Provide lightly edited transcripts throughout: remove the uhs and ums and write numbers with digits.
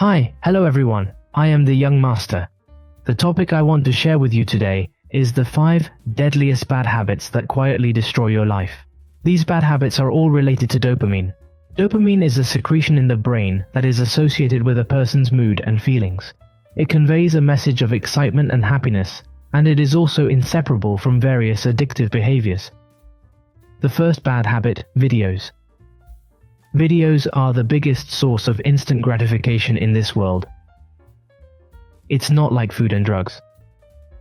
Hello everyone, I am the Young Master. The topic I want to share with you today is the 5 deadliest bad habits that quietly destroy your life. These bad habits are all related to dopamine. Dopamine is a secretion in the brain that is associated with a person's mood and feelings. It conveys a message of excitement and happiness, and it is also inseparable from various addictive behaviors. The first bad habit, videos. Videos are the biggest source of instant gratification in this world. It's not like food and drugs.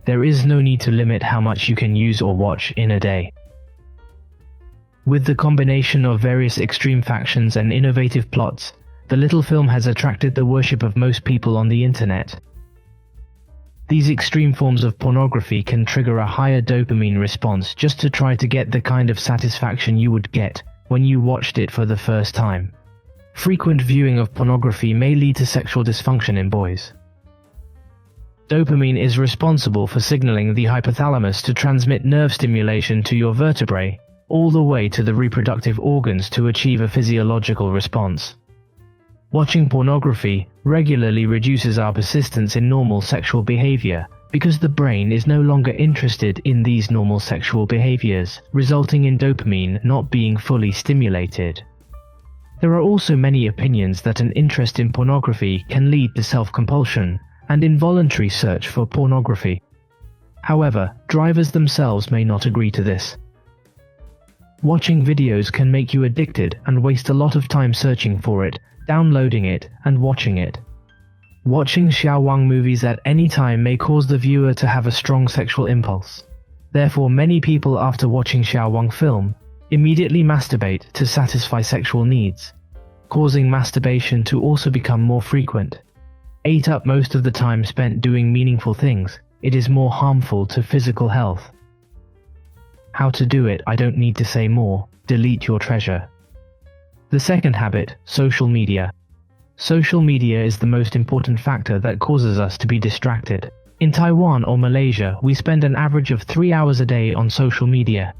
There is no need to limit how much you can use or watch in a day. With the combination of various extreme factions and innovative plots, the little film has attracted the worship of most people on the internet. These extreme forms of pornography can trigger a higher dopamine response just to try to get the kind of satisfaction you would get when you watched it for the first time. Frequent viewing of pornography may lead to sexual dysfunction in boys. Dopamine is responsible for signaling the hypothalamus to transmit nerve stimulation to your vertebrae, all the way to the reproductive organs to achieve a physiological response. Watching pornography regularly reduces our persistence in normal sexual behavior because the brain is no longer interested in these normal sexual behaviors, resulting in dopamine not being fully stimulated. There are also many opinions that an interest in pornography can lead to self-compulsion and involuntary search for pornography. However, drivers themselves may not agree to this. Watching videos can make you addicted and waste a lot of time searching for it, downloading it, and watching it. Watching Xiaowang movies at any time may cause the viewer to have a strong sexual impulse. Therefore, many people after watching Xiaowang film immediately masturbate to satisfy sexual needs, causing masturbation to also become more frequent. Ate up most of the time spent doing meaningful things, it is more harmful to physical health. How to do it, I don't need to say more. Delete your treasure. The second habit, social media. Social media is the most important factor that causes us to be distracted. In Taiwan or Malaysia, we spend an average of 3 hours a day on social media.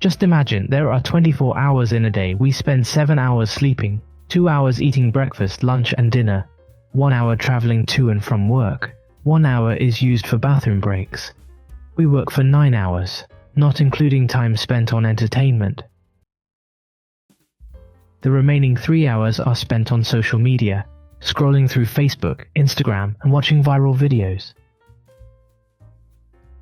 Just imagine, there are 24 hours in a day. We spend 7 hours sleeping, 2 hours eating breakfast, lunch and dinner, 1 hour traveling to and from work, 1 hour is used for bathroom breaks. We work for 9 hours, not including time spent on entertainment. The remaining 3 hours are spent on social media, scrolling through Facebook, Instagram, and watching viral videos.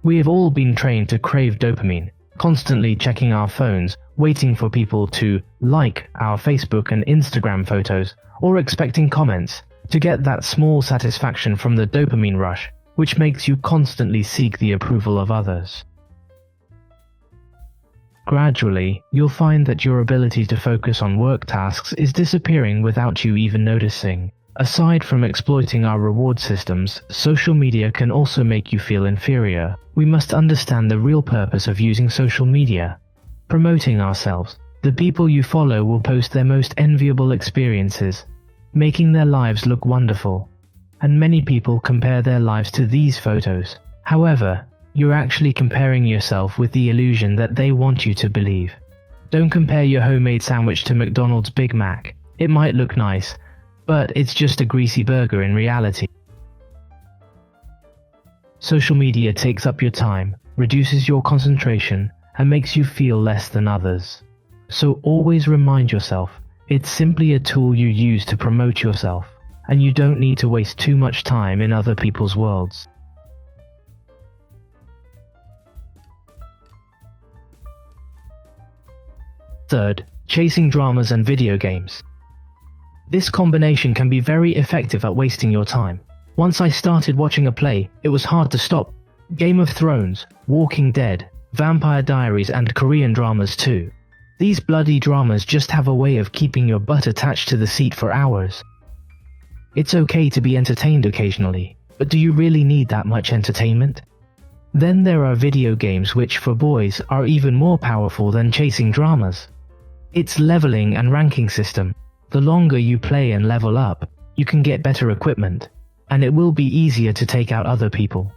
We have all been trained to crave dopamine, constantly checking our phones, waiting for people to like our Facebook and Instagram photos, or expecting comments to get that small satisfaction from the dopamine rush, which makes you constantly seek the approval of others. Gradually, you'll find that your ability to focus on work tasks is disappearing without you even noticing. Aside from exploiting our reward systems, social media can also make you feel inferior. We must understand the real purpose of using social media. Promoting ourselves. The people you follow will post their most enviable experiences, making their lives look wonderful. And many people compare their lives to these photos. However, you're actually comparing yourself with the illusion that they want you to believe. Don't compare your homemade sandwich to McDonald's Big Mac. It might look nice, but it's just a greasy burger in reality. Social media takes up your time, reduces your concentration, and makes you feel less than others. So always remind yourself, it's simply a tool you use to promote yourself, and you don't need to waste too much time in other people's worlds. Third, chasing dramas and video games. This combination can be very effective at wasting your time. Once I started watching a play, it was hard to stop. Game of Thrones, Walking Dead, Vampire Diaries and Korean dramas too. These bloody dramas just have a way of keeping your butt attached to the seat for hours. It's okay to be entertained occasionally, but do you really need that much entertainment? Then there are video games which for boys are even more powerful than chasing dramas. It's leveling and ranking system. The longer you play and level up, you can get better equipment, and it will be easier to take out other people.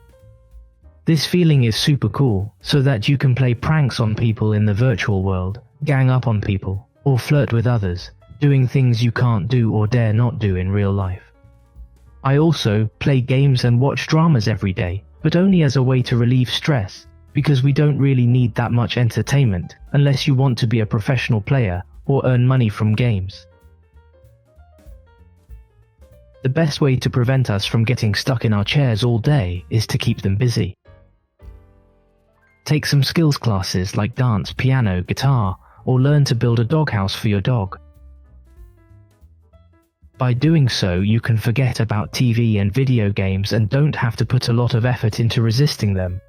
This feeling is super cool, so that you can play pranks on people in the virtual world, gang up on people, or flirt with others, doing things you can't do or dare not do in real life. I also play games and watch dramas every day, but only as a way to relieve stress, because we don't really need that much entertainment unless you want to be a professional player or earn money from games. The best way to prevent us from getting stuck in our chairs all day is to keep them busy. Take some skills classes like dance, piano, guitar, or learn to build a doghouse for your dog. By doing so, you can forget about TV and video games and don't have to put a lot of effort into resisting them.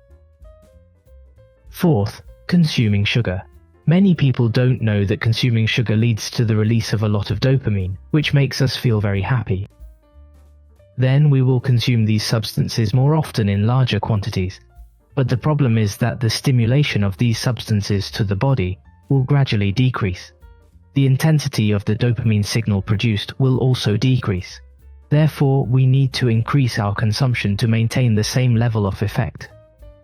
Fourth, consuming sugar. Many people don't know that consuming sugar leads to the release of a lot of dopamine, which makes us feel very happy. Then we will consume these substances more often in larger quantities. But the problem is that the stimulation of these substances to the body will gradually decrease. The intensity of the dopamine signal produced will also decrease. Therefore, we need to increase our consumption to maintain the same level of effect.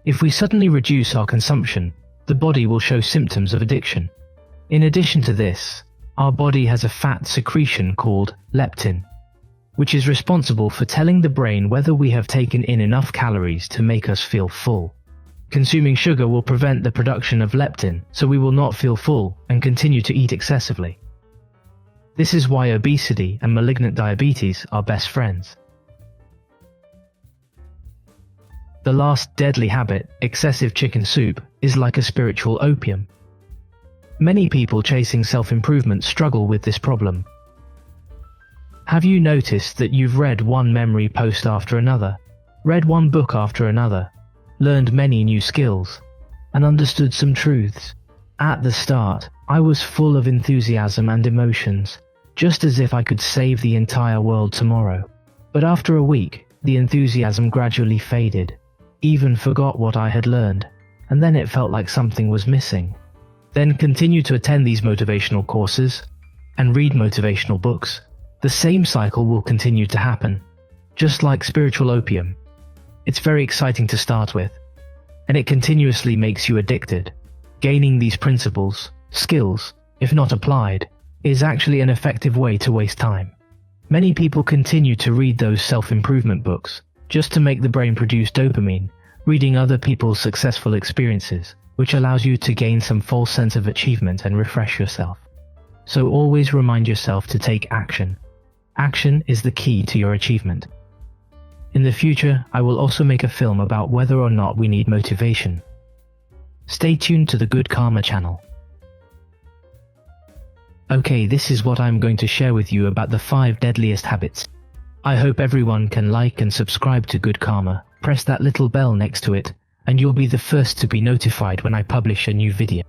If we suddenly reduce our consumption, the body will show symptoms of addiction. In addition to this, our body has a fat secretion called leptin, which is responsible for telling the brain whether we have taken in enough calories to make us feel full. Consuming sugar will prevent the production of leptin, so we will not feel full and continue to eat excessively. This is why obesity and malignant diabetes are best friends. The last deadly habit, excessive chicken soup, is like a spiritual opium. Many people chasing self-improvement struggle with this problem. Have you noticed that you've read one memory post after another, read one book after another, learned many new skills, and understood some truths? At the start, I was full of enthusiasm and emotions, just as if I could save the entire world tomorrow. But after a week, the enthusiasm gradually faded, even forgot what I had learned, and then it felt like something was missing. Then continue to attend these motivational courses and read motivational books. The same cycle will continue to happen, just like spiritual opium. It's very exciting to start with, and it continuously makes you addicted. Gaining these principles, skills, if not applied, is actually an effective way to waste time. Many people continue to read those self-improvement books just to make the brain produce dopamine, reading other people's successful experiences, which allows you to gain some false sense of achievement and refresh yourself. So always remind yourself to take action. Action is the key to your achievement. In the future, I will also make a film about whether or not we need motivation. Stay tuned to the Good Karma channel. Okay, this is what I'm going to share with you about the 5 deadliest habits. I hope everyone can like and subscribe to Good Karma. Press that little bell next to it, and you'll be the first to be notified when I publish a new video.